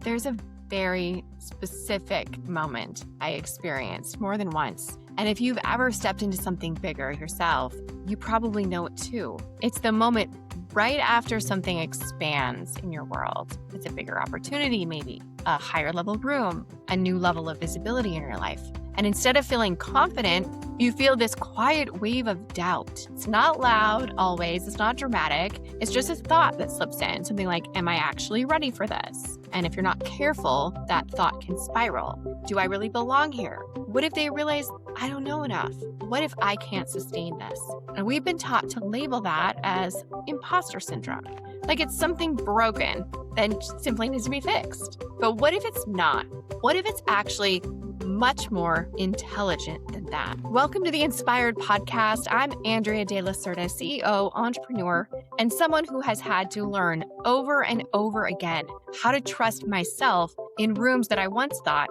There's a very specific moment I experienced more than once. And if you've ever stepped into something bigger yourself, you probably know it too. It's the moment right after something expands in your world. It's a bigger opportunity, maybe a higher level room, a new level of visibility in your life. And instead of feeling confident, you feel this quiet wave of doubt. It's not loud always, it's not dramatic. It's just a thought that slips in, something like, am I actually ready for this? And if you're not careful, that thought can spiral. Do I really belong here? What if they realize I don't know enough? What if I can't sustain this? And we've been taught to label that as imposter syndrome. Like it's something broken that simply needs to be fixed. But what if it's not? What if it's actually much more intelligent than that? Welcome to the Inspired Podcast. I'm Andrea De La Cerda, CEO, entrepreneur, and someone who has had to learn over and over again how to trust myself in rooms that I once thought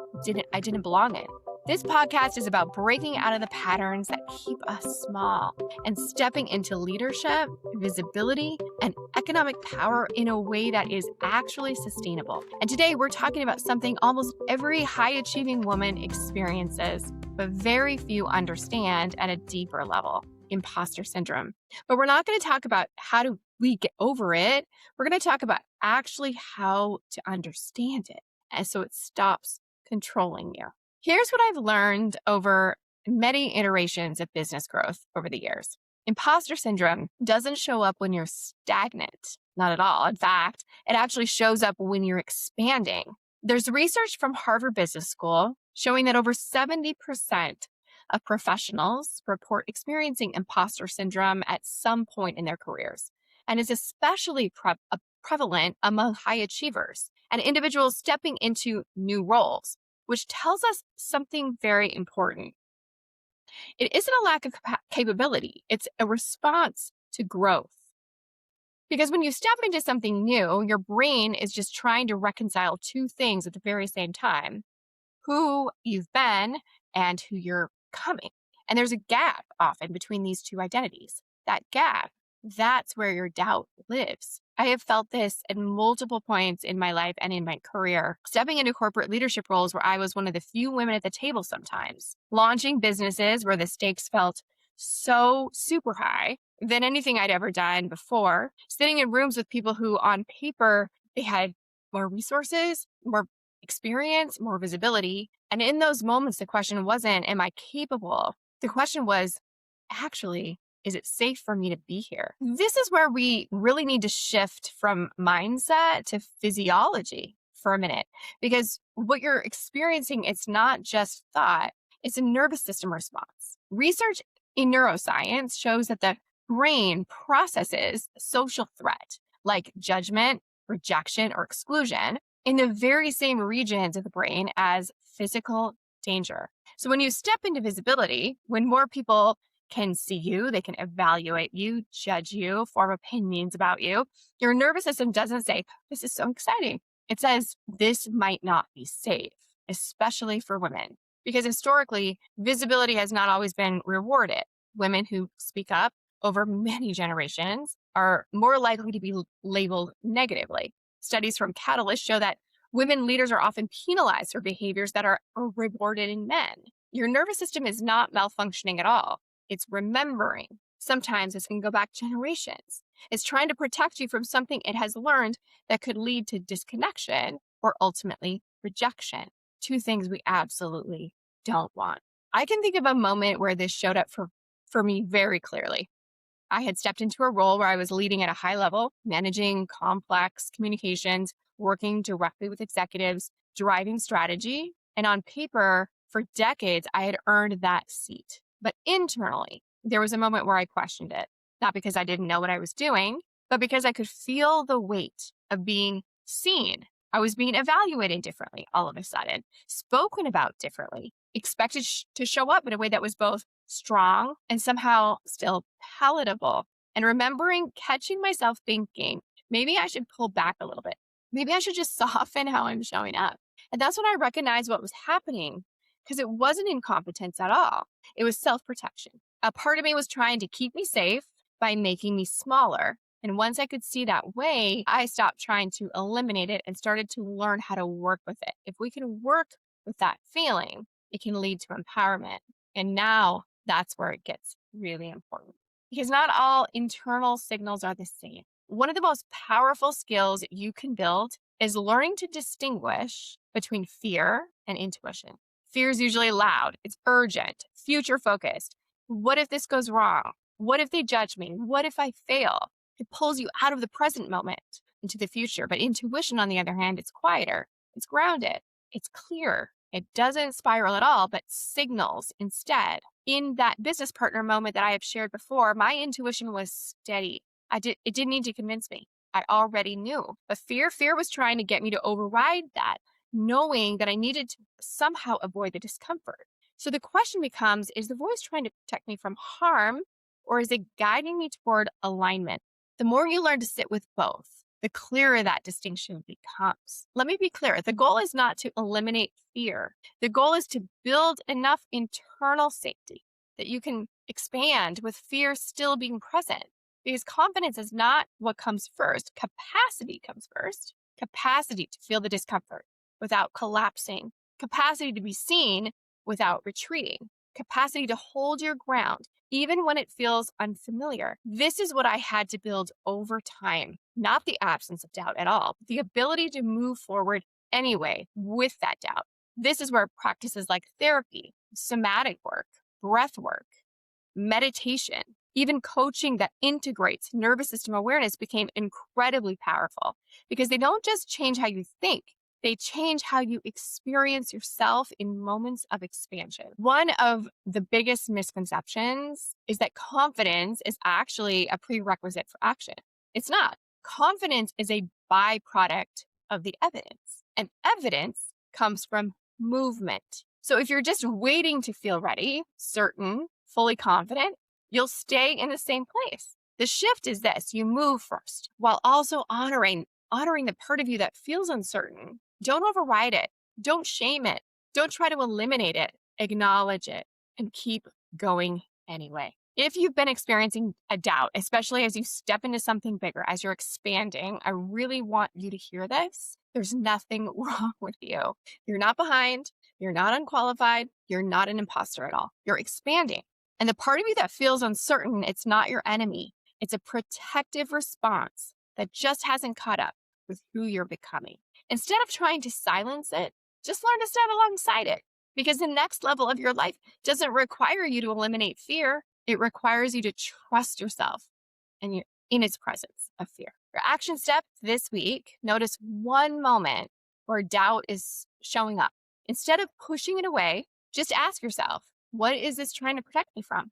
I didn't belong in. This podcast is about breaking out of the patterns that keep us small and stepping into leadership, visibility, and economic power in a way that is actually sustainable. And today we're talking about something almost every high-achieving woman experiences, but very few understand at a deeper level: imposter syndrome. But we're not going to talk about how do we get over it. We're going to talk about actually how to understand it, and so it stops controlling you. Here's what I've learned over many iterations of business growth over the years. Imposter syndrome doesn't show up when you're stagnant, not at all. In fact, it actually shows up when you're expanding. There's research from Harvard Business School showing that over 70% of professionals report experiencing imposter syndrome at some point in their careers, and is especially prevalent among high achievers and individuals stepping into new roles, which tells us something very important. It isn't a lack of capability. It's a response to growth. Because when you step into something new, your brain is just trying to reconcile two things at the very same time: who you've been and who you're becoming. And there's a gap often between these two identities. That gap, that's where your doubt lives. I have felt this at multiple points in my life and in my career, stepping into corporate leadership roles where I was one of the few women at the table sometimes, launching businesses where the stakes felt so super high than anything I'd ever done before, sitting in rooms with people who on paper, they had more resources, more experience, more visibility. And in those moments, the question wasn't, am I capable? The question was, actually, is it safe for me to be here? This is where we really need to shift from mindset to physiology for a minute, because what you're experiencing, it's not just thought, it's a nervous system response. Research in neuroscience shows that the brain processes social threat like judgment, rejection, or exclusion in the very same regions of the brain as physical danger. So when you step into visibility, when more people can see you, they can evaluate you, judge you, form opinions about you, your nervous system doesn't say, this is so exciting. It says, this might not be safe, especially for women. Because historically, visibility has not always been rewarded. Women who speak up over many generations are more likely to be labeled negatively. Studies from Catalyst show that women leaders are often penalized for behaviors that are rewarded in men. Your nervous system is not malfunctioning at all. It's remembering. Sometimes this can go back generations. It's trying to protect you from something it has learned that could lead to disconnection or ultimately rejection. Two things we absolutely don't want. I can think of a moment where this showed up for me very clearly. I had stepped into a role where I was leading at a high level, managing complex communications, working directly with executives, driving strategy. And on paper, for decades, I had earned that seat. But internally, there was a moment where I questioned it, not because I didn't know what I was doing, but because I could feel the weight of being seen. I was being evaluated differently all of a sudden, spoken about differently, expected to show up in a way that was both strong and somehow still palatable. And remembering catching myself thinking, maybe I should pull back a little bit. Maybe I should just soften how I'm showing up. And that's when I recognized what was happening, because it wasn't incompetence at all. It was self-protection. A part of me was trying to keep me safe by making me smaller. And once I could see that way, I stopped trying to eliminate it and started to learn how to work with it. If we can work with that feeling, it can lead to empowerment. And now that's where it gets really important, because not all internal signals are the same. One of the most powerful skills you can build is learning to distinguish between fear and intuition. Fear is usually loud, it's urgent, future focused. What if this goes wrong? What if they judge me? What if I fail? It pulls you out of the present moment into the future. But intuition, on the other hand, it's quieter, it's grounded, it's clear. It doesn't spiral at all, but signals instead. In that business partner moment that I have shared before, my intuition was steady. It didn't need to convince me. I already knew. But fear was trying to get me to override that, knowing that I needed to somehow avoid the discomfort. So the question becomes, is the voice trying to protect me from harm, or is it guiding me toward alignment? The more you learn to sit with both, the clearer that distinction becomes. Let me be clear. The goal is not to eliminate fear. The goal is to build enough internal safety that you can expand with fear still being present. Because confidence is not what comes first. Capacity comes first. Capacity to feel the discomfort without collapsing. Capacity to be seen without retreating. Capacity to hold your ground, even when it feels unfamiliar. This is what I had to build over time, not the absence of doubt at all, but the ability to move forward anyway with that doubt. This is where practices like therapy, somatic work, breath work, meditation, even coaching that integrates nervous system awareness became incredibly powerful, because they don't just change how you think, they change how you experience yourself in moments of expansion. One of the biggest misconceptions is that confidence is actually a prerequisite for action. It's not. Confidence is a byproduct of the evidence, and evidence comes from movement. So if you're just waiting to feel ready, certain, fully confident, you'll stay in the same place. The shift is this: you move first while also honoring the part of you that feels uncertain. Don't override it. Don't shame it. Don't try to eliminate it. Acknowledge it and keep going anyway. If you've been experiencing a doubt, especially as you step into something bigger, as you're expanding, I really want you to hear this. There's nothing wrong with you. You're not behind. You're not unqualified. You're not an imposter at all. You're expanding. And the part of you that feels uncertain, it's not your enemy. It's a protective response that just hasn't caught up with who you're becoming. Instead of trying to silence it, just learn to stand alongside it, because the next level of your life doesn't require you to eliminate fear. It requires you to trust yourself and you're in its presence of fear. Your action step this week: notice one moment where doubt is showing up. Instead of pushing it away, just ask yourself, what is this trying to protect me from?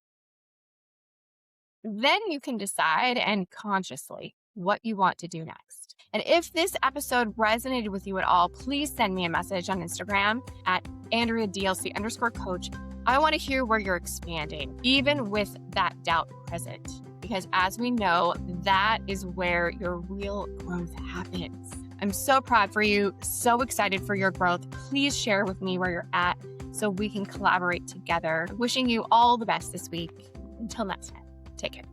Then you can decide, and consciously, what you want to do next. And if this episode resonated with you at all, please send me a message on Instagram at AndreaDLC_coach. I want to hear where you're expanding, even with that doubt present, because as we know, that is where your real growth happens. I'm so proud for you, so excited for your growth. Please share with me where you're at so we can collaborate together. Wishing you all the best this week. Until next time, take care.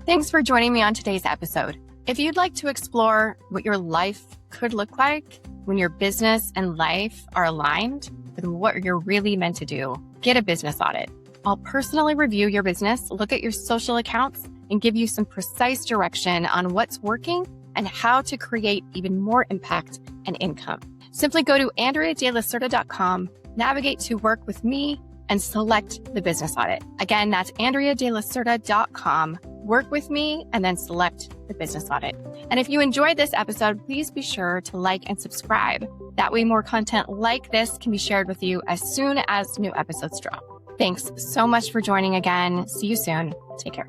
Thanks for joining me on today's episode. If you'd like to explore what your life could look like when your business and life are aligned with what you're really meant to do, get a business audit. I'll personally review your business, look at your social accounts, and give you some precise direction on what's working and how to create even more impact and income. Simply go to AndreaDelacerda.com, navigate to work with me, and select the business audit. Again, that's AndreaDelacerda.com. Work with me, and then select the business audit. And if you enjoyed this episode, please be sure to like and subscribe. That way more content like this can be shared with you as soon as new episodes drop. Thanks so much for joining again. See you soon. Take care.